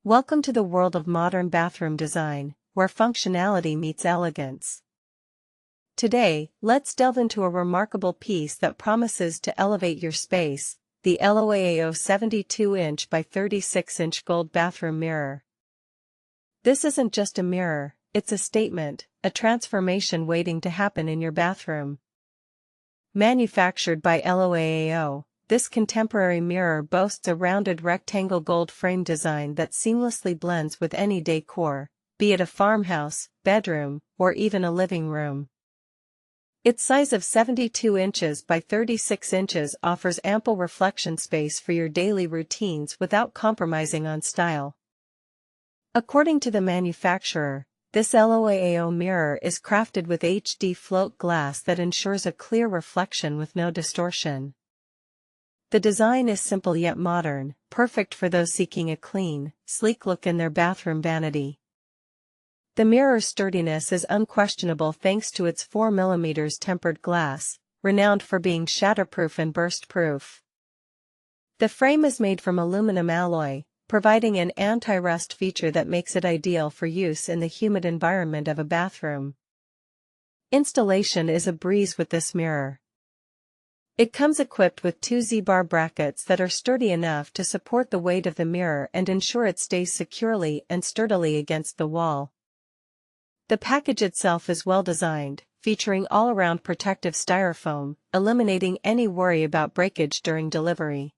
Welcome to the world of modern bathroom design, where functionality meets elegance. Today, let's delve into a remarkable piece that promises to elevate your space, the LOAAO 72-inch by 36-inch gold bathroom mirror. This isn't just a mirror, it's a statement, a transformation waiting to happen in your bathroom. Manufactured by LOAAO, this contemporary mirror boasts a rounded rectangle gold frame design that seamlessly blends with any decor, be it a farmhouse, bedroom, or even a living room. Its size of 72 inches by 36 inches offers ample reflection space for your daily routines without compromising on style. According to the manufacturer, this LOAAO mirror is crafted with HD float glass that ensures a clear reflection with no distortion. The design is simple yet modern, perfect for those seeking a clean, sleek look in their bathroom vanity. The mirror's sturdiness is unquestionable thanks to its 4 mm tempered glass, renowned for being shatter-proof and burst-proof. The frame is made from aluminum alloy, providing an anti-rust feature that makes it ideal for use in the humid environment of a bathroom. Installation is a breeze with this mirror. It comes equipped with 2 Z-bar brackets that are sturdy enough to support the weight of the mirror and ensure it stays securely and sturdily against the wall. The package itself is well designed, featuring all-around protective styrofoam, eliminating any worry about breakage during delivery.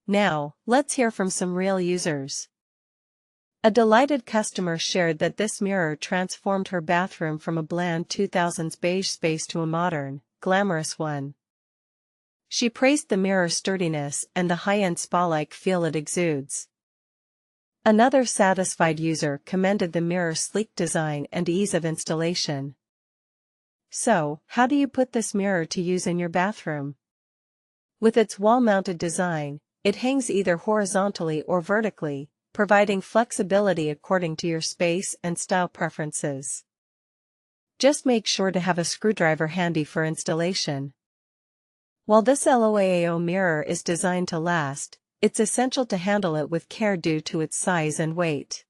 Now, let's hear from some real users. A delighted customer shared that this mirror transformed her bathroom from a bland 2000s beige space to a modern, glamorous one. She praised the mirror's sturdiness and the high-end spa-like feel it exudes. Another satisfied user commended the mirror's sleek design and ease of installation. So, how do you put this mirror to use in your bathroom? With its wall-mounted design, it hangs either horizontally or vertically, providing flexibility according to your space and style preferences. Just make sure to have a screwdriver handy for installation. While this LOAAO mirror is designed to last, it's essential to handle it with care due to its size and weight.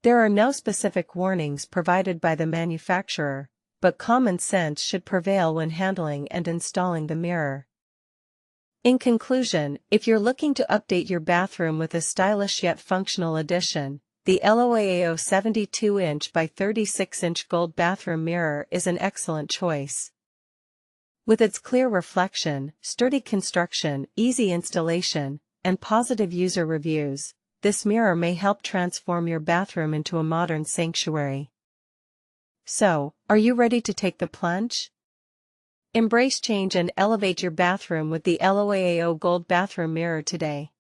There are no specific warnings provided by the manufacturer, but common sense should prevail when handling and installing the mirror. In conclusion, if you're looking to update your bathroom with a stylish yet functional addition, the LOAAO 72-inch by 36-inch gold bathroom mirror is an excellent choice. With its clear reflection, sturdy construction, easy installation, and positive user reviews, this mirror may help transform your bathroom into a modern sanctuary. So, are you ready to take the plunge? Embrace change and elevate your bathroom with the LOAAO Gold Bathroom Mirror today.